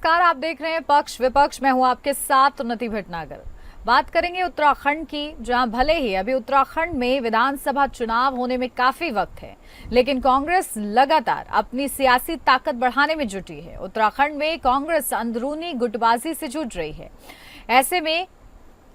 नमस्कार, आप देख रहे हैं पक्ष विपक्ष। मैं हूं आपके साथ उन्नति भटनागर। बात करेंगे उत्तराखंड की, जहां भले ही अभी उत्तराखंड में विधानसभा चुनाव होने में काफी वक्त है, लेकिन कांग्रेस लगातार अपनी सियासी ताकत बढ़ाने में जुटी है। उत्तराखंड में कांग्रेस अंदरूनी गुटबाजी से जूझ रही है। ऐसे में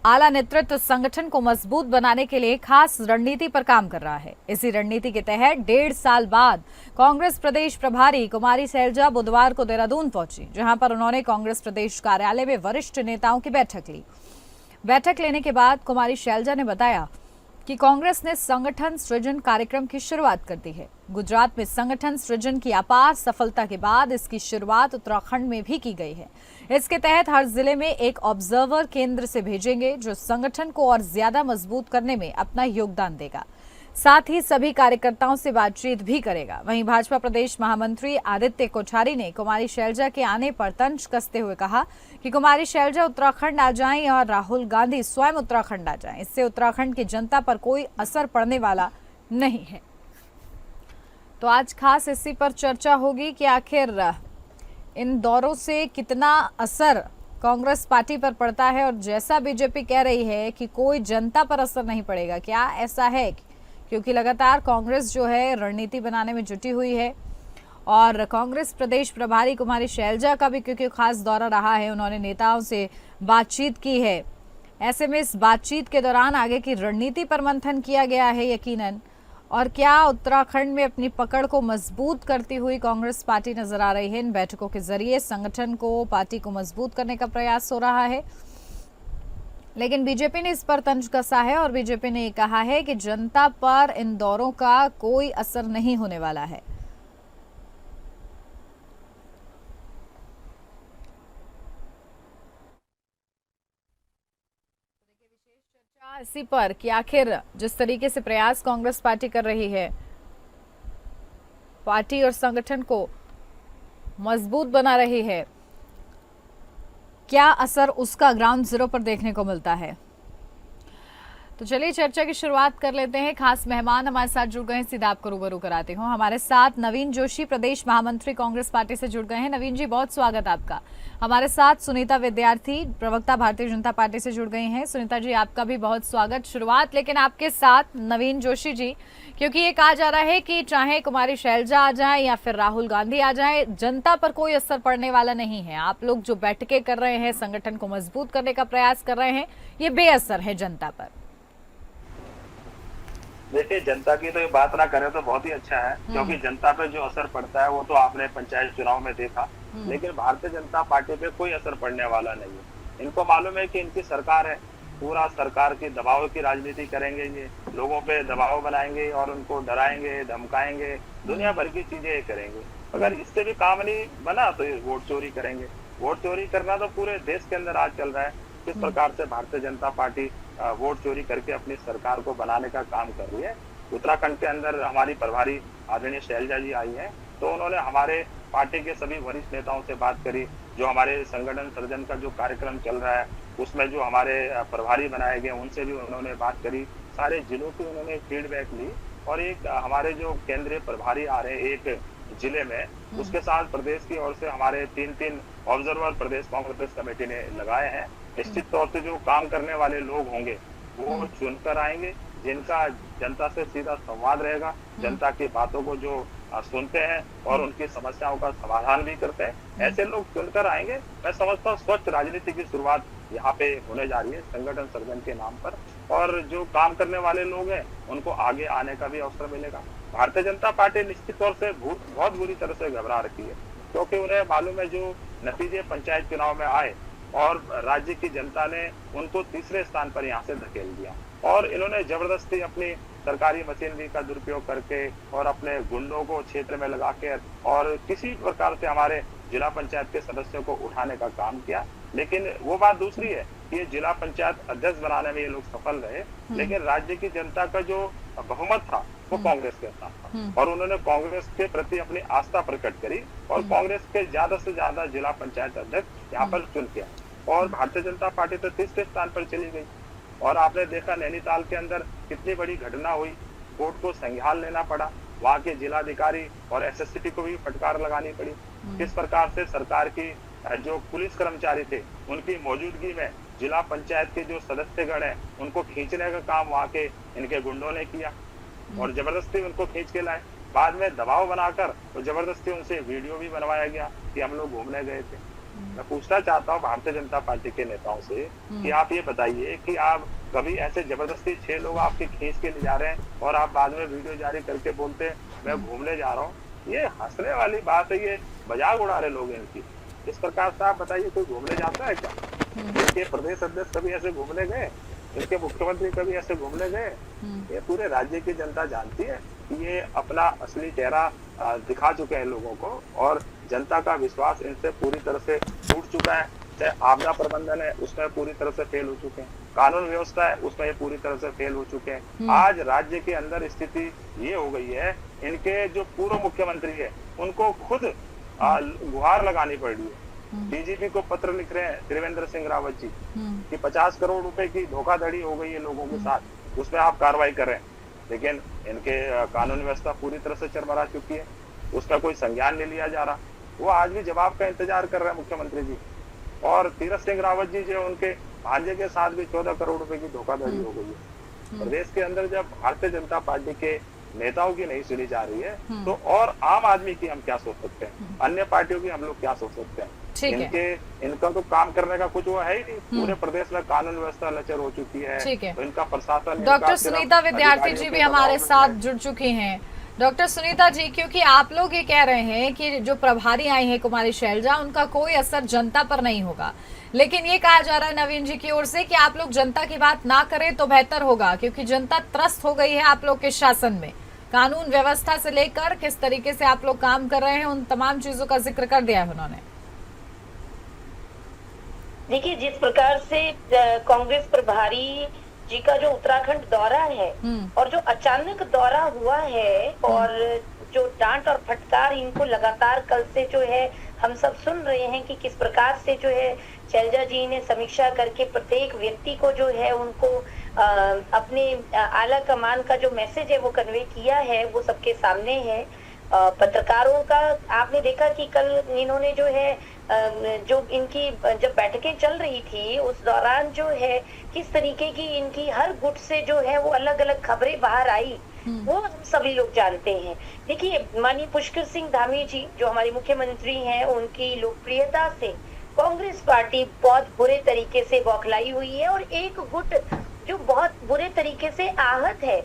आला नेतृत्व संगठन को मजबूत बनाने के लिए खास रणनीति पर काम कर रहा है। इसी रणनीति के तहत 1.5 साल बाद कांग्रेस प्रदेश प्रभारी कुमारी शैलजा बुधवार को देहरादून पहुंची, जहां पर उन्होंने कांग्रेस प्रदेश कार्यालय में वरिष्ठ नेताओं की बैठक ली। बैठक लेने के बाद कुमारी शैलजा ने बताया कि कांग्रेस ने संगठन सृजन कार्यक्रम की शुरुआत कर दी है। गुजरात में संगठन सृजन की अपार सफलता के बाद इसकी शुरुआत उत्तराखंड में भी की गई है। इसके तहत हर जिले में एक ऑब्जर्वर केंद्र से भेजेंगे, जो संगठन को और ज्यादा मजबूत करने में अपना योगदान देगा। साथ ही सभी कार्यकर्ताओं से बातचीत भी करेगा। वहीं भाजपा प्रदेश महामंत्री आदित्य कोठारी ने कुमारी शैलजा के आने पर तंज कसते हुए कहा कि कुमारी शैलजा उत्तराखंड आ जाएं और राहुल गांधी स्वयं उत्तराखंड आ जाएं। इससे उत्तराखंड की जनता पर कोई असर पड़ने वाला नहीं है। तो आज खास इसी पर चर्चा होगी कि आखिर इन दौरों से कितना असर कांग्रेस पार्टी पर पड़ता है, और जैसा बीजेपी कह रही है कि कोई जनता पर असर नहीं पड़ेगा, क्या ऐसा है? क्योंकि लगातार कांग्रेस जो है रणनीति बनाने में जुटी हुई है, और कांग्रेस प्रदेश प्रभारी कुमारी शैलजा का भी क्योंकि खास दौरा रहा है, उन्होंने नेताओं से बातचीत की है। ऐसे में इस बातचीत के दौरान आगे की रणनीति पर मंथन किया गया है यकीनन। और क्या उत्तराखंड में अपनी पकड़ को मजबूत करती हुई कांग्रेस पार्टी नजर आ रही है? इन बैठकों के जरिए संगठन को, पार्टी को मजबूत करने का प्रयास हो रहा है। लेकिन बीजेपी ने इस पर तंज कसा है और बीजेपी ने कहा है कि जनता पर इन दौरों का कोई असर नहीं होने वाला है। इसी पर कि आखिर जिस तरीके से प्रयास कांग्रेस पार्टी कर रही है, पार्टी और संगठन को मजबूत बना रही है, क्या असर उसका ग्राउंड जीरो पर देखने को मिलता है? तो चलिए चर्चा की शुरुआत कर लेते हैं। खास मेहमान हमारे साथ जुड़ गए हैं, सीधा आपको रूबरू कराती हूँ। हमारे साथ नवीन जोशी, प्रदेश महामंत्री कांग्रेस पार्टी से जुड़ गए हैं। नवीन जी, बहुत स्वागत आपका। हमारे साथ सुनीता विद्यार्थी, प्रवक्ता भारतीय जनता पार्टी से जुड़ गई हैं। सुनीता जी, आपका भी बहुत स्वागत। शुरुआत लेकिन आपके साथ नवीन जोशी जी, क्योंकि ये कहा जा रहा है कि चाहे कुमारी शैलजा आ जाए या फिर राहुल गांधी आ जाए, जनता पर कोई असर पड़ने वाला नहीं है। आप लोग जो बैठकें कर रहे हैं, संगठन को मजबूत करने का प्रयास कर रहे हैं, ये बेअसर है जनता पर। देखिए, जनता की तो ये बात ना करें तो बहुत ही अच्छा है, क्योंकि जनता पे जो असर पड़ता है वो तो आपने पंचायत चुनाव में देखा। लेकिन भारतीय जनता पार्टी पे कोई असर पड़ने वाला नहीं है। इनको मालूम है कि इनकी सरकार है, पूरा सरकार की दबाव की राजनीति करेंगे, ये लोगों पे दबाव बनाएंगे और उनको डराएंगे, धमकाएंगे, दुनिया भर की चीजें करेंगे। अगर इससे भी काम नहीं बना तो ये वोट चोरी करेंगे। वोट चोरी करना तो पूरे देश के अंदर आज चल रहा है। किस प्रकार से भारतीय जनता पार्टी वोट चोरी करके अपनी सरकार को बनाने का काम कर रही है। उत्तराखंड के अंदर हमारी प्रभारी आदरणीय शैलजा जी आई हैं, तो उन्होंने हमारे पार्टी के सभी वरिष्ठ नेताओं से बात करी। जो हमारे संगठन सृजन का जो कार्यक्रम चल रहा है, उसमें जो हमारे प्रभारी बनाए गए उनसे भी उन्होंने बात करी। सारे जिलों की उन्होंने फीडबैक ली, और एक हमारे जो केंद्रीय प्रभारी आ रहे हैं एक जिले में, उसके साथ प्रदेश की ओर से हमारे 3 ऑब्जर्वर प्रदेश कांग्रेस कमेटी ने लगाए हैं। निश्चित तौर से जो काम करने वाले लोग होंगे वो चुनकर आएंगे, जिनका जनता से सीधा संवाद रहेगा, जनता की बातों को जो सुनते हैं और उनकी समस्याओं का समाधान भी करते हैं, ऐसे लोग चुनकर आएंगे। मैं समझता हूँ स्वच्छ राजनीति की शुरुआत यहाँ पे होने जा रही है संगठन सृजन के नाम पर, और जो काम करने वाले लोग हैं उनको आगे आने का भी अवसर मिलेगा। भारतीय जनता पार्टी निश्चित तौर से बहुत बुरी तरह से घबरा रखी है, क्योंकि उन्हें मालूम है जो नतीजे पंचायत चुनाव में आए और राज्य की जनता ने उनको तीसरे स्थान पर यहाँ से धकेल दिया, और इन्होंने जबरदस्ती अपनी सरकारी मशीनरी का दुरुपयोग करके और अपने गुंडों को क्षेत्र में लगा के और किसी प्रकार से हमारे जिला पंचायत के सदस्यों को उठाने का काम किया। लेकिन वो बात दूसरी है कि ये जिला पंचायत अध्यक्ष बनाने में ये लोग सफल रहे, लेकिन राज्य की जनता का जो बहुमत था वो कांग्रेस के साथ था, और उन्होंने कांग्रेस के प्रति अपनी आस्था प्रकट करी और कांग्रेस के ज्यादा से ज्यादा जिला पंचायत अध्यक्ष यहाँ पर चुन किया, और भारतीय जनता पार्टी तो तीसरे स्थान पर चली गई। और आपने देखा नैनीताल के अंदर कितनी बड़ी घटना हुई, कोर्ट को संज्ञान लेना पड़ा, वहाँ के जिलाधिकारी और एसएसपी को भी फटकार लगानी पड़ी। किस प्रकार से सरकार की जो पुलिस कर्मचारी थे उनकी मौजूदगी में जिला पंचायत के जो सदस्यगण हैं उनको खींचने का काम वहाँ के इनके गुंडों ने किया और जबरदस्ती उनको खींच के लाए। बाद में दबाव बनाकर तो जबरदस्ती उनसे वीडियो भी बनवाया गया कि हम लोग घूमने गए थे। मैं पूछना चाहता हूँ भारतीय जनता पार्टी के नेताओं से कि आप ये बताइए कि आप कभी ऐसे जबरदस्ती 6 लोग आपके खींच के ले जा रहे हैं और आप बाद में वीडियो जारी करके बोलते हैं मैं घूमने जा रहा हूँ, ये हंसने वाली बात है, ये मजाक उड़ा रहे लोग इनकी। इस प्रकार से आप बताइए कोई घूमने जाता है क्या? इनके प्रदेश अध्यक्ष कभी ऐसे घूमने गए? इनके मुख्यमंत्री कभी ऐसे घूमने गए? ये पूरे राज्य की जनता जानती है कि ये अपना असली चेहरा दिखा चुके हैं लोगों को और जनता का विश्वास इनसे पूरी तरह से टूट चुका है। चाहे आपदा प्रबंधन है उसमें पूरी तरह से फेल हो चुके हैं, कानून व्यवस्था है उसमें ये पूरी तरह से फेल हो चुके हैं। आज राज्य के अंदर स्थिति ये हो गई है, इनके जो पूर्व मुख्यमंत्री है उनको खुद गुहार लगानी पड़ रही है। डीजीपी को पत्र लिख रहे हैं त्रिवेंद्र सिंह रावत जी कि 50 करोड़ रुपए की धोखाधड़ी हो गई है लोगों के साथ, उसमें आप कार्रवाई करें। लेकिन इनके कानून व्यवस्था पूरी तरह से चरमरा चुकी है, उसका कोई संज्ञान नहीं लिया जा रहा। वो आज भी जवाब का इंतजार कर रहे हैं मुख्यमंत्री जी। और तीरथ सिंह रावत जी जो उनके भांजे के साथ भी 14 करोड़ रुपए की धोखाधड़ी हो गई है। प्रदेश के अंदर जब भारतीय जनता पार्टी के नेताओं की नहीं सुनी जा रही है तो और आम आदमी की हम क्या सोच सकते हैं, अन्य पार्टियों की हम लोग क्या सोच सकते हैं? इनका तो काम करने का कुछ वो है ही नहीं। पूरे प्रदेश में कानून व्यवस्था लचर हो चुकी है, तो इनका प्रशासन। डॉक्टर सुनीता विद्यार्थी जी भी हमारे साथ जुड़ चुकी हैं। डॉक्टर सुनीता जी, क्योंकि आप लोग ये कह रहे हैं कि जो प्रभारी आई हैं कुमारी शैलजा, उनका कोई असर जनता पर नहीं होगा, लेकिन ये कहा जा रहा है नवीन जी की ओर से कि आप लोग जनता की बात ना करें तो बेहतर होगा, क्योंकि जनता त्रस्त हो गई है आप लोग के शासन में। कानून व्यवस्था से लेकर किस तरीके से आप लोग काम कर रहे हैं, उन तमाम चीजों का जिक्र कर दिया है उन्होंने। देखिए, जिस प्रकार से कांग्रेस प्रभारी जी का जो उत्तराखंड दौरा है और जो अचानक दौरा हुआ है और जो डांट और फटकार इनको लगातार कल से जो है हम सब सुन रहे हैं कि किस प्रकार से जो है शैलजा जी ने समीक्षा करके प्रत्येक व्यक्ति को जो है उनको अपने आला कमान का जो मैसेज है वो कन्वे किया है, वो सबके सामने है। पत्रकारों का आपने देखा कि कल इन्होंने जो है जो इनकी जब बैठकें चल रही थी उस दौरान जो है किस तरीके की इनकी हर गुट से जो है वो अलग अलग खबरें बाहर आई, वो सभी लोग जानते हैं। देखिए, माननीय पुष्कर सिंह धामी जी जो हमारे मुख्यमंत्री हैं, उनकी लोकप्रियता से कांग्रेस पार्टी बहुत बुरे तरीके से बौखलाई हुई है और एक गुट जो बहुत बुरे तरीके से आहत है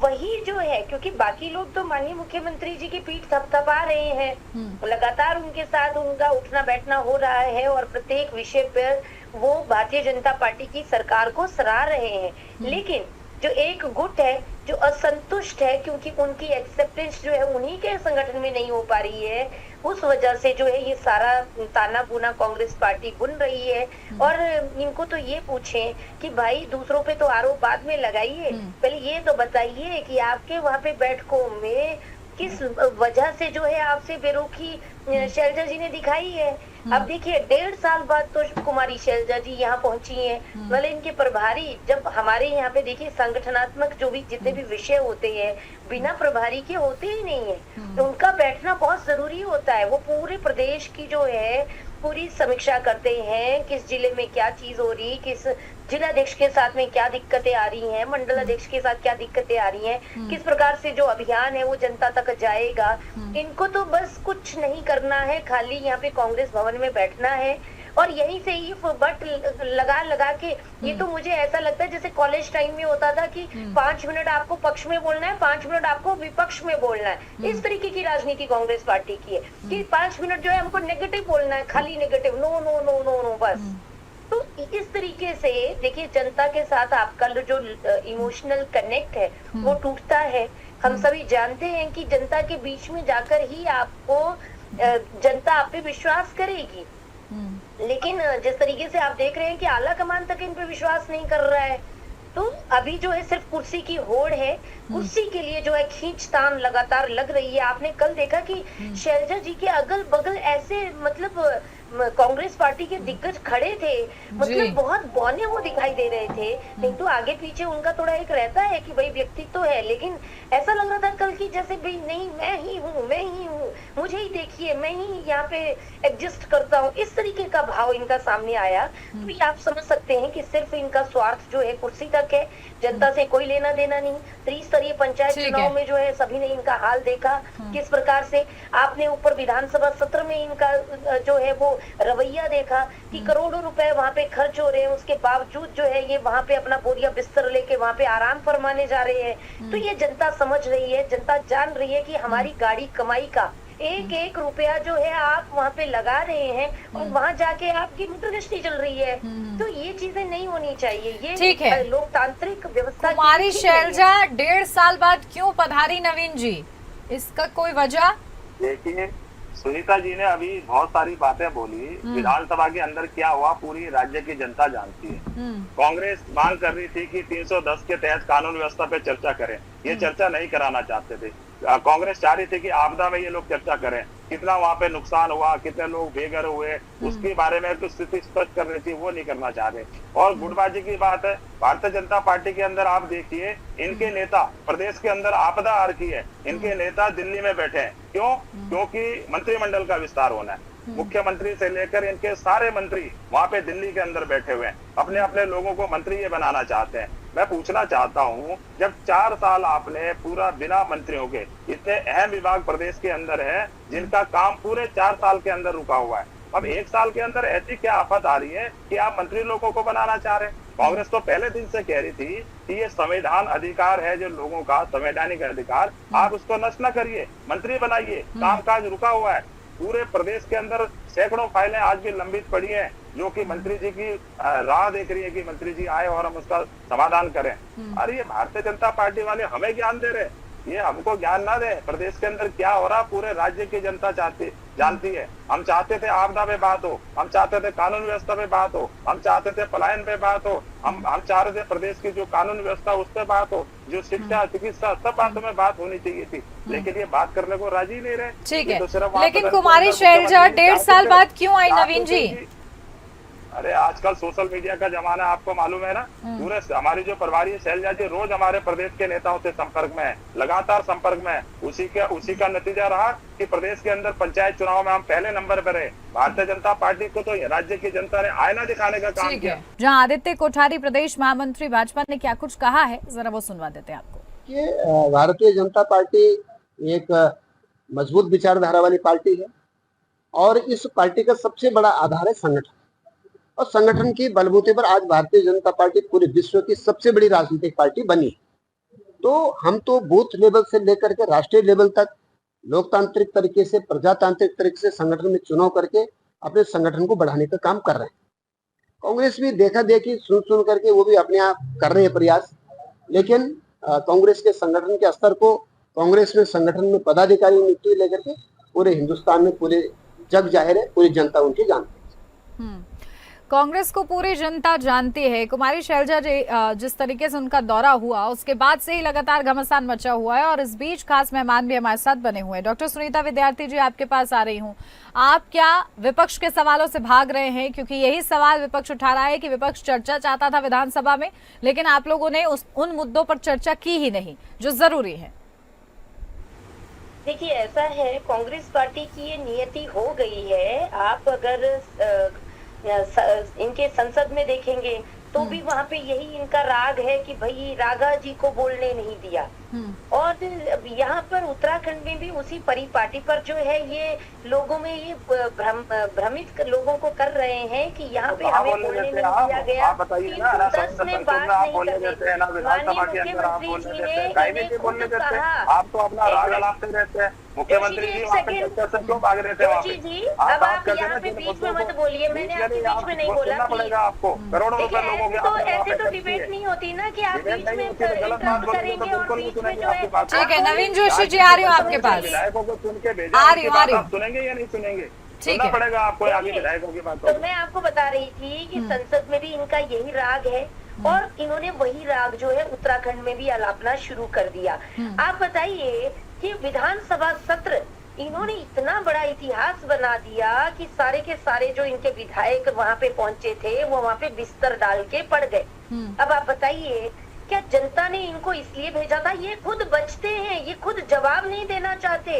वही जो है, क्योंकि बाकी लोग तो माननीय मुख्यमंत्री जी की पीठ थपथपा रहे हैं, लगातार उनके साथ उनका उठना बैठना हो रहा है और प्रत्येक विषय पर वो भारतीय जनता पार्टी की सरकार को सराह रहे हैं। लेकिन जो एक गुट है जो असंतुष्ट है क्योंकि उनकी एक्सेप्टेंस जो है उन्हीं के संगठन में नहीं हो पा रही है, उस वजह से जो है ये सारा ताना बुना कांग्रेस पार्टी बुन रही है। और इनको तो ये पूछें कि भाई दूसरों पे तो आरोप बाद में लगाइए, पहले ये तो बताइए कि आपके वहाँ पे बैठकों में किस वजह से जो है आपसे बेरुखी शैलजा जी ने दिखाई है। अब देखिए 1.5 साल बाद तो कुमारी शैलजा जी यहाँ पहुंची हैं, भले इनके प्रभारी जब हमारे यहाँ पे देखिए संगठनात्मक जो भी जितने भी विषय होते हैं बिना प्रभारी के होते ही नहीं है, तो उनका बैठना बहुत जरूरी होता है। वो पूरे प्रदेश की जो है पूरी समीक्षा करते हैं, किस जिले में क्या चीज हो रही, किस जिलाध्यक्ष के साथ में क्या दिक्कतें आ रही हैं, मंडल अध्यक्ष के साथ क्या दिक्कतें आ रही हैं, किस प्रकार से जो अभियान है वो जनता तक जाएगा। इनको तो बस कुछ नहीं करना है, खाली यहाँ पे कांग्रेस भवन में बैठना है और यहीं से ही बट लगा लगा के, ये तो मुझे ऐसा लगता है जैसे कॉलेज टाइम में होता था कि 5 मिनट आपको पक्ष में बोलना है, 5 मिनट आपको विपक्ष में बोलना है। इस तरीके की राजनीति कांग्रेस पार्टी की है कि 5 मिनट जो है हमको नेगेटिव बोलना है, खाली negative, no no no no no बस। तो इस तरीके से देखिए जनता के साथ आपका जो इमोशनल कनेक्ट है वो टूटता है। हम सभी जानते हैं कि जनता के बीच में जाकर ही आपको जनता आप पे विश्वास करेगी, लेकिन जिस तरीके से आप देख रहे हैं कि आला कमान तक इन पे विश्वास नहीं कर रहा है, तो अभी जो है सिर्फ कुर्सी की होड़ है, कुर्सी के लिए जो है खींचतान लगातार लग रही है। आपने कल देखा कि शैलजा जी के अगल बगल ऐसे मतलब कांग्रेस पार्टी के दिग्गज खड़े थे, मतलब बहुत बौने वो दिखाई दे रहे थे। नहीं तो आगे पीछे उनका थोड़ा एक रहता है कि भाई व्यक्तित्व है, लेकिन ऐसा लग रहा था कल की जैसे भाई नहीं मैं ही हूँ, मुझे ही देखिए, मैं ही यहाँ पे एडजस्ट करता हूँ, इस तरीके का भाव इनका सामने आया। तो ये आप समझ सकते हैं कि सिर्फ इनका स्वार्थ जो है कुर्सी तक है, जनता से कोई लेना देना नहीं। त्रिस्तरीय पंचायत चुनाव में जो है सभी ने इनका हाल देखा किस प्रकार से। आपने ऊपर विधानसभा सत्र में इनका जो है वो रवैया देखा कि करोड़ों रुपए वहाँ पे खर्च हो रहे हैं, उसके बावजूद जो है ये वहाँ पे अपना बोरिया बिस्तर लेके वहाँ पे आराम फरमाने जा रहे हैं। तो ये जनता समझ रही है, जनता जान रही है कि हमारी गाड़ी कमाई का एक एक रुपया जो है आप वहाँ पे लगा रहे हैं और वहाँ जाके आपकी मुद्रगश्ती चल रही है। तो ये चीजें नहीं होनी चाहिए। ये ठीक है, लोकतांत्रिक व्यवस्था। कुमारी शैलजा 1.5 साल बाद क्यों पधारी नवीन जी, इसका कोई वजह? देखिए, सुनीता जी ने अभी बहुत सारी बातें बोली, विधानसभा के अंदर क्या हुआ पूरी राज्य की जनता जानती है। कांग्रेस मांग कर रही थी कि 310 के तहत कानून व्यवस्था पे चर्चा करें, ये चर्चा नहीं कराना चाहते थे। कांग्रेस चाह रही थी कि आपदा में ये लोग चर्चा करें, कितना वहाँ पे नुकसान हुआ, कितने लोग बेघर हुए, उसके बारे में कुछ स्थिति स्पष्ट कर रही थी, वो नहीं करना चाह रहे। और गुटबाजी की बात है, भारतीय जनता पार्टी के अंदर आप देखिए, इनके नेता प्रदेश के अंदर आपदा आ रखी है, इनके नेता दिल्ली में बैठे हैं। क्यों? क्योंकि मंत्रिमंडल का विस्तार होना है, मुख्यमंत्री से लेकर इनके सारे मंत्री वहाँ पे दिल्ली के अंदर बैठे हुए हैं, अपने अपने लोगों को मंत्री ये बनाना चाहते हैं। मैं पूछना चाहता हूँ, जब 4 साल आपने पूरा बिना मंत्रियों के, इतने अहम विभाग प्रदेश के अंदर है जिनका काम पूरे 4 साल के अंदर रुका हुआ है, अब 1 साल के अंदर ऐसी क्या आफत आ रही है कि आप मंत्री लोगों को बनाना चाह रहे हैं? कांग्रेस तो पहले दिन से कह रही थी कि ये संविधान अधिकार है जो लोगों का संवैधानिक अधिकार, आप उसको नष्ट न करिए, मंत्री बनाइए, कामकाज रुका हुआ है। पूरे प्रदेश के अंदर सैकड़ों फाइलें आज भी लंबित पड़ी हैं जो कि मंत्री जी की राह देख रही है कि मंत्री जी आए और हम उसका समाधान करें। अरे ये भारतीय जनता पार्टी वाले हमें ज्ञान दे रहे, ये हमको ज्ञान ना दे। प्रदेश के अंदर क्या हो रहा पूरे राज्य की जनता जानती है। हम चाहते थे आपदा पे बात हो, हम चाहते थे कानून व्यवस्था पे बात हो, हम चाहते थे पलायन पे बात हो, हम चाह रहे थे प्रदेश की जो कानून व्यवस्था उस पर बात हो, जो शिक्षा चिकित्सा सब बातों में बात होनी चाहिए थी, लेकिन ये बात करने को राजी नहीं रहे। ठीक है, लेकिन कुमारी शैलजा 1.5 साल बाद क्यों आई नवीन जी? अरे आजकल सोशल मीडिया का जमाना आपको मालूम है ना, पूरे हमारी जो प्रभारी है शैलजा जी रोज हमारे प्रदेश के नेताओं से संपर्क में है, लगातार संपर्क में है। उसी का नतीजा रहा कि प्रदेश के अंदर पंचायत चुनाव में हम पहले नंबर पर रहे। भारतीय जनता पार्टी को तो राज्य की जनता ने आईना दिखाने का काम किया। जहाँ आदित्य कोठारी प्रदेश महामंत्री भाजपा ने क्या कुछ कहा है, जरा वो सुनवा देते हैं आपको। कि भारतीय जनता पार्टी एक मजबूत विचारधारा वाली पार्टी है और इस पार्टी का सबसे बड़ा आधार है संगठन, और संगठन की बलबूते पर आज भारतीय जनता पार्टी पूरे विश्व की सबसे बड़ी राजनीतिक पार्टी बनी। तो हम तो बूथ लेवल से लेकर के राष्ट्रीय लेवल तक लोकतांत्रिक तरीके से, प्रजातांत्रिक तरीके से संगठन में चुनाव करके अपने संगठन को बढ़ाने का काम कर रहे हैं। कांग्रेस भी देखा देखी सुन करके वो भी अपने आप कर रहे हैं प्रयास, लेकिन कांग्रेस के संगठन के स्तर को, कांग्रेस में संगठन में पदाधिकारी नियुक्ति लेकर के पूरे हिंदुस्तान में, पूरे जग जाहिर है, पूरी जनता उनकी जानती है। कांग्रेस को पूरी जनता जानती है। कुमारी शैलजा जी, जिस तरीके से उनका दौरा हुआ उसके बाद से ही लगातार घमासान मचा हुआ है और इस बीच खास मेहमान भी हमारे साथ बने हुए हैं। डॉक्टर सुनीता विद्यार्थी जी, आपके पास आ रही हूँ। आप क्या विपक्ष के सवालों से भाग रहे हैं? क्योंकि यही सवाल विपक्ष उठा रहा है कि विपक्ष चर्चा चाहता था विधानसभा में, लेकिन आप लोगों ने उन मुद्दों पर चर्चा की ही नहीं जो जरूरी है। देखिए, ऐसा है, कांग्रेस पार्टी की ये नियति हो गई है। आप अगर इनके संसद में देखेंगे तो भी वहाँ पे यही इनका राग है कि भाई रागा जी को बोलने नहीं दिया। और यहाँ पर उत्तराखंड में भी उसी परिपाटी पर जो है ये लोगों में ये भ्रमित लोगों को कर रहे हैं कि यहाँ पे हमें बोलने नहीं दिया गया। 310 में बात नहीं करते। माननीय मुख्यमंत्री जी ने खुद कहा, आप तो अपना राग अलापते रहते हैं। मुख्यमंत्री जी वहाँ पे चर्चा से क्यों भाग रहे थे? अब आप यहाँ पे बीच में मत बोलिए, मैंने आपके बीच में नहीं बोला। पड़ेगा आपको करोड़ों रुपए लोगों के। तो ऐसे तो डिबेट नहीं होती ना कि आप बीच में इंटरप्ट करेंगे और बीच में जो है। ठीक है, नवीन जोशी जी आ रही हूँ आपके पास। विधायकों को चुन के भेजा, आ रही हूँ। सुनेंगे या नहीं सुनेंगे? ठीक है, पड़ेगा आपको आगे विधायकों की बात। तो मैं आपको बता रही थी कि संसद में भी इनका यही राग है और इन्होंने वही राग जो है उत्तराखंड में भी आलापना शुरू कर दिया। आप बताइए कि विधानसभा सत्र इन्होंने इतना बड़ा इतिहास बना दिया कि सारे के सारे जो इनके विधायक वहाँ पे पहुंचे थे वो वहाँ पे बिस्तर डाल के पड़ गए। अब आप बताइए, क्या जनता ने इनको इसलिए भेजा था? ये खुद बचते हैं, ये खुद जवाब नहीं देना चाहते,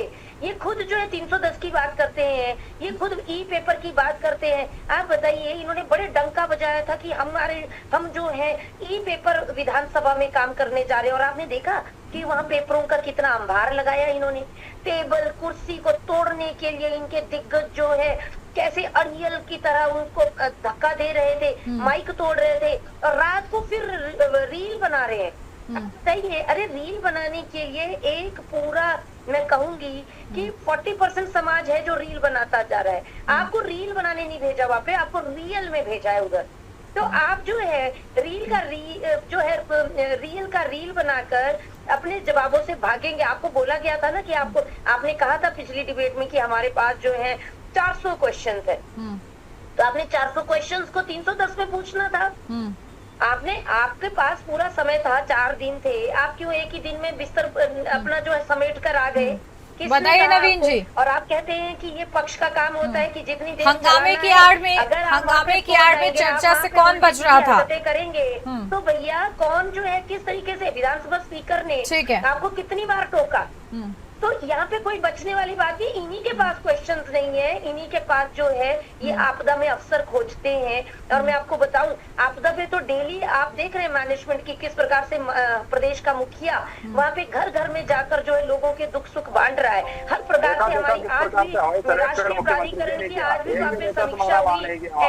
ये खुद जो है 310 की बात करते हैं, ये खुद ई पेपर की बात करते हैं। आप बताइए, इन्होंने बड़े डंका बजाया था कि हम जो है ई पेपर विधानसभा में काम करने जा रहे हैं, और आपने देखा कि वहाँ पेपरों का कितना अंबार लगाया इन्होंने। टेबल कुर्सी को तोड़ने के लिए इनके दिग्गज जो है कैसे अड़ियल की तरह उनको धक्का दे रहे थे, माइक तोड़ रहे थे, और रात को फिर रील बना रहे हैं। सही है, अरे रील बनाने के लिए एक पूरा, मैं कहूंगी कि 40% समाज है जो रील बनाता जा रहा है। आपको रील बनाने नहीं भेजा वहाँ पे, आपको रियल में भेजा है उधर। तो आप जो है रील का रील बनाकर अपने जवाबों से भागेंगे। आपको बोला गया था ना कि आपने कहा था पिछली डिबेट में कि हमारे पास जो है 400 क्वेश्चन है, तो आपने 400 क्वेश्चंस को 310 में पूछना था। आपके पास पूरा समय था, 4 दिन थे, आप क्यों एक ही दिन में बिस्तर अपना जो है समेट कर आ गए? बताइए नवीन जी। और आप कहते हैं कि ये पक्ष का काम होता है कि जितनी देर हंगामे की आड़ में चर्चा से कौन बच रहा था करेंगे तो भैया कौन जो है किस तरीके से विधानसभा स्पीकर ने आपको कितनी बार टोका? तो यहाँ पे कोई बचने वाली बात नहीं। इन्हीं के पास क्वेश्चंस नहीं है, इन्हीं के पास जो है ये आपदा में अफसर खोजते हैं। और मैं आपको बताऊं, आपदा में तो डेली आप देख रहे हैं मैनेजमेंट की किस प्रकार से प्रदेश का मुखिया वहाँ पे घर घर में जाकर जो है लोगों के दुख सुख बांट रहा है। हर प्रकार से हमारी आज भी राष्ट्रीय प्राधिकरण की आज भी वहाँ पे समीक्षा हुई,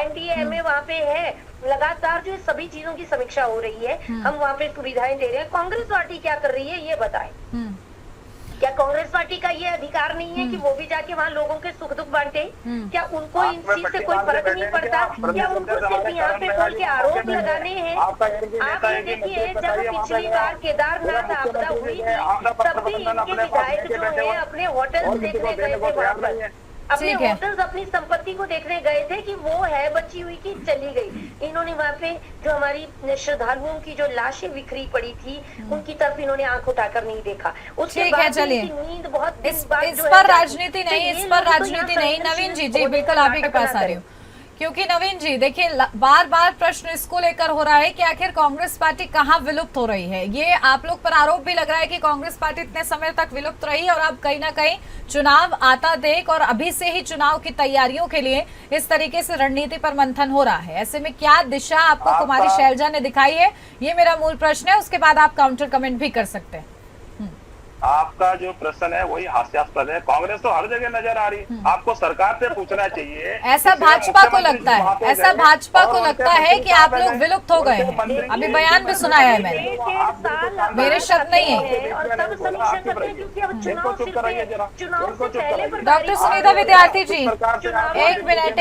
NDMA वहाँ पे है, लगातार जो सभी चीजों की समीक्षा हो रही है, हम वहाँ पे सुविधाएं दे रहे हैं। कांग्रेस पार्टी क्या कर रही है ये बताएं? क्या कांग्रेस पार्टी का ये अधिकार नहीं है कि वो भी जाके वहाँ लोगों के सुख दुख बांटे? क्या उनको इन चीज से कोई फर्क नहीं पड़ता? क्या उनको सिर्फ यहाँ पे बोल के आरोप लगाने हैं? आप ये देखिए, जब पिछली बार केदारनाथ आपदा हुई थी तब भी इनके विधायक जो है अपने होटल देखने गए थे वहाँ पर, अपने होटल्स अपनी संपत्ति को देखने गए थे कि वो है बची हुई की चली गई। इन्होंने वहाँ पे जो हमारी श्रद्धालुओं की जो लाशें बिखरी पड़ी थी उनकी तरफ इन्होंने आंख उठाकर नहीं देखा। उसके बाद नींद बहुत इस पर राजनीति नहीं। नवीन जी बिल्कुल आप ही के पास आ रही हूँ, क्योंकि नवीन जी देखिए बार बार प्रश्न इसको लेकर हो रहा है कि आखिर कांग्रेस पार्टी कहाँ विलुप्त हो रही है। ये आप लोग पर आरोप भी लग रहा है कि कांग्रेस पार्टी इतने समय तक विलुप्त रही और अब कहीं ना कहीं चुनाव आता देख और अभी से ही चुनाव की तैयारियों के लिए इस तरीके से रणनीति पर मंथन हो रहा है। ऐसे में क्या दिशा आपको कुमारी शैलजा ने दिखाई है, ये मेरा मूल प्रश्न है। उसके बाद आप काउंटर कमेंट भी कर सकते हैं। आपका जो प्रश्न है वही हास्यास्पद है। कांग्रेस तो हर जगह नजर आ रही है, आपको सरकार से पूछना चाहिए। ऐसा भाजपा को लगता है, ऐसा भाजपा को लगता है कि आप लोग विलुप्त हो गए हैं। अभी बयान भी सुनाया है मैंने, मेरे शब्द नहीं है। डॉक्टर सुनीता विद्यार्थी जी एक मिनट,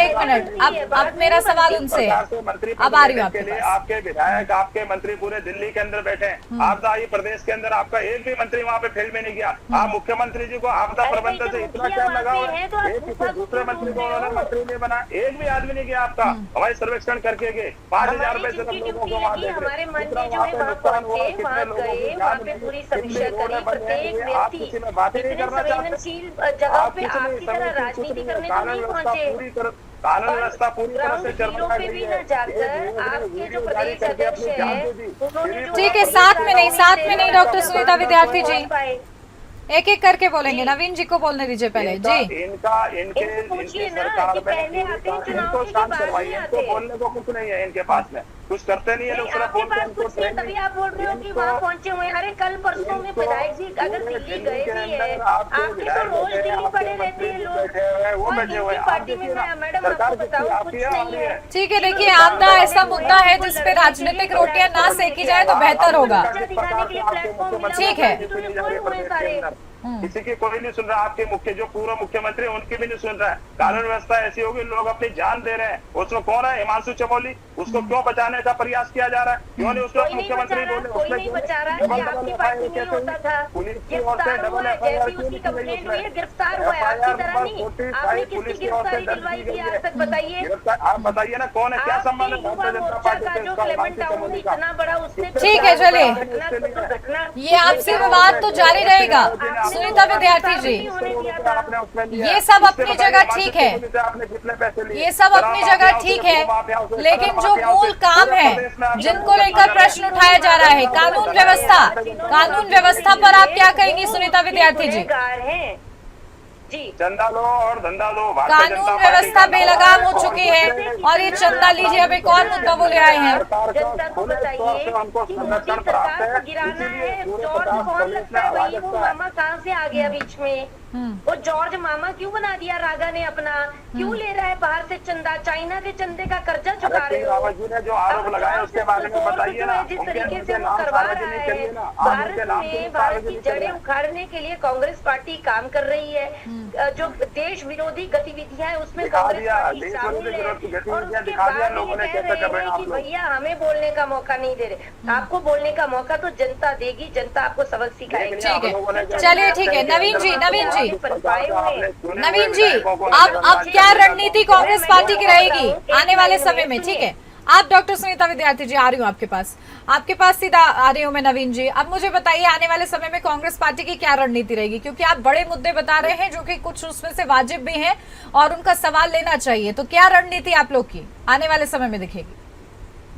अब मेरा सवाल उनसे, अब आ रही हूँ आपके विधायक आपके मंत्री पूरे दिल्ली के अंदर बैठे हैं, आपदा आई प्रदेश के अंदर, आपका एक भी मंत्री वहाँ पे में नहीं गया। आप मुख्यमंत्री जी को आपदा प्रबंधन से इतना टाइम लगा हुआ है, एक किसी दूसरे मंत्री को उन्होंने मंत्री नहीं बना, एक भी आदमी नहीं गया आपका। हमारे सर्वेक्षण करके गए 5,000 रुपए से लोगों को वहाँ देख रहे, वहाँ पे नुकसान हुआ, कितने लोगों की जान गई, आप किसी में बात ही नहीं करना चाहते। आप किसी कानून व्यवस्था पूरी तरह से चरमरा गई है। ठीक है, साथ में नहीं डॉक्टर सुनीता विद्यार्थी जी एक एक करके बोलेंगे। नवीन जी को बोलने दीजिए पहले जी। इनकी सरकार में इनको शांत करवाइए, इनको बोलने को कुछ नहीं है, इनके पास में कुछ करते नहीं है लोग, सिर्फ बोलते हैं। तभी आप बोल रहे हो कि वहाँ पहुंचे हुए। अरे कल परसों में विधायक जी अगर दिल्ली गए भी है, आपके तो रोज दिल्ली पड़े रहते हैं लोग, वो बैठे हुए पार्टी में। मैडम आपको बताऊं कुछ नहीं है। ठीक है, देखिए आपदा ऐसा मुद्दा है जिसपे राजनीतिक रोटियां ना सेकी जाए तो बेहतर होगा। ठीक है, किसी की कोई नहीं सुन रहा, आपके मुख्य जो पूर्व मुख्यमंत्री उनकी भी नहीं सुन रहा है। कानून व्यवस्था ऐसी होगी, लोग अपनी जान दे रहे हैं। उसमें कौन है? हिमांशु चमोली, उसको क्यों बचाने का प्रयास किया जा रहा है? क्यों नहीं उसको मुख्यमंत्री बोले? कोई नहीं बचा रहा है, आपकी पार्टी में होता था। पुलिस की ओर से डबल FIR गिरफ्तार हुआ है, आपकी तरह नहीं। आपने किसकी गिरफ्तारी दिलवाई थी आज तक बताइए? आप बताइए ना कौन है, क्या संबंध है भारतीय जनता पार्टी से? इतना बड़ा उसने, ठीक है चलिए, ये आपसी विवाद तो जारी रहेगा। सुनीता विद्यार्थी जी, ये सब अपनी जगह ठीक है, ये सब अपनी जगह ठीक है, लेकिन जो मूल काम है जिनको लेकर प्रश्न उठाया जा रहा है, कानून व्यवस्था पर आप क्या कहेंगी सुनीता विद्यार्थी जी? जी, चंदा लो और धंधा लो। कानून व्यवस्था बेलगाम हो चुकी है और ये चंदा लीजिए अब एक और मुद्दा बोले आए हैं। जनता को बताइए कि मोदी सरकार को गिराना है, जॉर्ज कौन लगता है भाई? वो मामा कहाँ से आ गया बीच में? वो जॉर्ज मामा क्यों बना दिया रागा ने अपना? क्यों ले रहा है बाहर से चंदा? चाइना के चंदे का कर्जा चुका रहे हो। रावत जी ने जो आरोप लगाए उसके बारे में बताइए ना। जिस तरीके से वो करवा रहा है, भारत की जड़ें उखाड़ने के लिए कांग्रेस पार्टी काम कर रही है। जो देश विरोधी गतिविधियां है उसमें कांग्रेस पार्टी शामिल है, और उसके बाद ये कह रहे हैं कि भैया हमें बोलने का मौका नहीं दे रहे। आपको बोलने का मौका तो जनता देगी, जनता आपको सबक सिखाएगी। ठीक है, चलिए ठीक है। नवीन जी, अब क्या रणनीति कांग्रेस पार्टी की रहेगी आने वाले समय में? ठीक है, आप डॉक्टर सुनीता विद्यार्थी जी, आ रही हूँ आपके पास सीधा आ रही हूँ मैं। नवीन जी, अब मुझे बताइए आने वाले समय में कांग्रेस पार्टी की क्या रणनीति रहेगी, क्योंकि आप बड़े मुद्दे बता रहे हैं जो कि कुछ उसमें से वाजिब भी हैं और उनका सवाल लेना चाहिए, तो क्या रणनीति आप लोग की आने वाले समय में दिखेगी?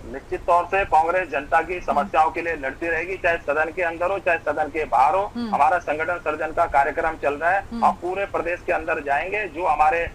निश्चित तौर से कांग्रेस जनता की समस्याओं के लिए लड़ती रहेगी, चाहे सदन के अंदर हो चाहे सदन के बाहर हो। हमारा संगठन सर्जन का कार्यक्रम चल रहा है, हम पूरे प्रदेश के अंदर जाएंगे। जो हमारे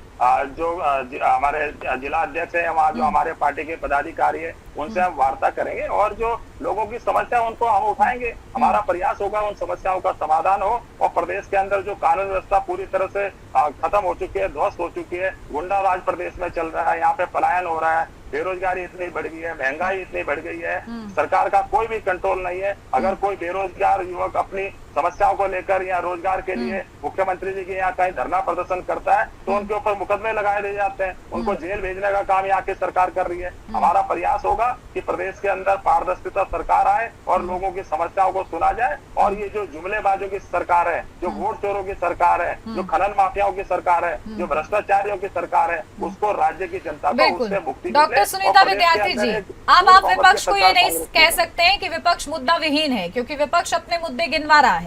जिला अध्यक्ष है, वहाँ जो हमारे पार्टी के पदाधिकारी है, उनसे हम वार्ता करेंगे और जो लोगों की समस्या उनको हम उठाएंगे। हमारा प्रयास होगा उन समस्याओं का समाधान हो और प्रदेश के अंदर जो कानून व्यवस्था पूरी तरह से खत्म हो चुकी है, ध्वस्त हो चुकी है, गुंडा राज प्रदेश में चल रहा है, यहाँ पे पलायन हो रहा है, बेरोजगारी इतनी बढ़ गई है, महंगाई इतनी बढ़ गई है, सरकार का कोई भी कंट्रोल नहीं है। अगर कोई बेरोजगार युवक अपनी समस्याओं को लेकर या रोजगार के लिए मुख्यमंत्री जी के यहाँ कहीं धरना प्रदर्शन करता है तो उनके ऊपर मुकदमे लगाए दे जाते हैं, उनको जेल भेजने का काम यहाँ की सरकार कर रही है। हमारा प्रयास होगा कि प्रदेश के अंदर पारदर्शिता सरकार आए और लोगों की समस्याओं को सुना जाए, और ये जो जुमलेबाजों की सरकार है, जो वोट चोरों की सरकार है, जो खनन माफियाओं की सरकार है, जो भ्रष्टाचारियों की सरकार है, उसको राज्य की जनता को उससे मुक्ति। डॉक्टर सुनीता विद्यार्थी जी, अब आप विपक्ष को ये नहीं कह सकते हैं कि विपक्ष मुद्दा विहीन है, क्योंकि विपक्ष अपने मुद्दे गिनवा रहा है।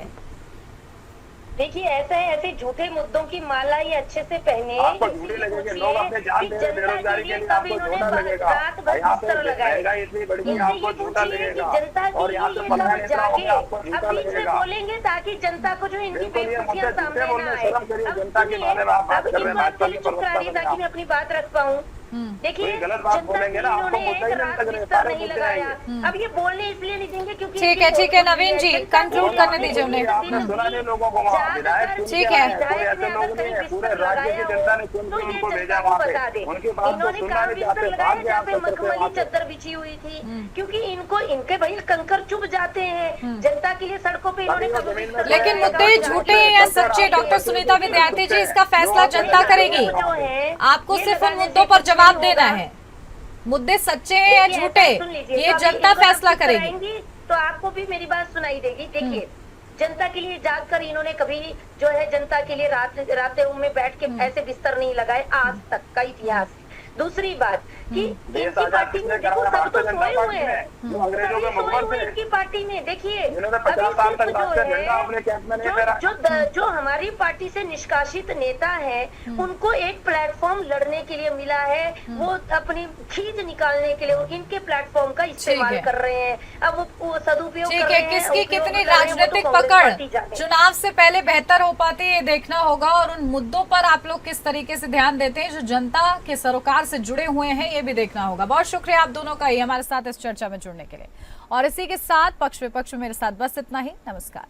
देखिए, ऐसे झूठे मुद्दों की माला ये अच्छे से पहने, आपको झूठे लगेंगे, लोग अपने जान दे रहे बेरोजगारी के लिए, आपको झूठा लगेगा। यहाँ पे महंगाई इतनी बढ़ गई, आपको झूठा लगेगा, और यहाँ पे पलायन इतना हो गया, आपको झूठा लगेगा। बोलेंगे ताकि जनता को जो इनकी बेवकूफियां सामने ना आए। जनता के बारे में आप बात कर रहे हैं, ताकि मैं अपनी बात रख पाऊँ। देखिए, गलत बात बोलेंगे ना, आपको मुद्दा ही नहीं लगाया। अब ये बोलने इसलिए नहीं देंगे क्योंकि ठीक है नवीन जी, कंक्लूड करने दीजिए उन्हें। सुना नहीं लोगों को वहाँ विधायक, ठीक है, कोई ऐसे लोग नहीं है, पूरे राज्य की जनता ने चुन के उनको भेजा वहाँ पे, उनकी बात को सुनना नहीं चाहते, भाग गए आप मखमली चादर बिछी हुई थी, क्योंकि इनके भाई कंकर चुभ जाते हैं जनता के लिए सड़कों पे इन्होंने। लेकिन मुद्दे झूठे हैं या सच्चे डॉक्टर सुनीता विद्यार्थी जी, इसका फैसला जनता करेगी। आपको सिर्फ उन मुद्दों पर जवाब देना है, मुद्दे सच्चे हैं या झूठे ये जनता फैसला करेगी। तो आपको भी मेरी बात सुनाई देगी। देखिए, जनता के लिए जाग कर इन्होंने कभी जो है जनता के लिए रातें में बैठ के ऐसे बिस्तर नहीं लगाए आज तक का इतिहास। दूसरी बात कि इनकी पार्टी में देखो सब तो सोए हुए हैं, इनकी पार्टी में देखिए जो हमारी पार्टी से निष्कासित नेता है उनको एक प्लेटफॉर्म लड़ने के लिए मिला है, वो अपनी खींच निकालने के लिए इनके प्लेटफॉर्म का इस्तेमाल कर रहे हैं। अब वो सदुपयोग कर रहे हैं। किसकी कितनी राजनीतिक पकड़ चुनाव से पहले बेहतर हो पाती है ये देखना होगा, और उन मुद्दों पर आप लोग किस तरीके से ध्यान देते हैं जो जनता के सरोकार से जुड़े हुए हैं ये भी देखना होगा। बहुत शुक्रिया आप दोनों का ही हमारे साथ इस चर्चा में जुड़ने के लिए, और इसी के साथ पक्ष विपक्ष में मेरे साथ बस इतना ही। नमस्कार।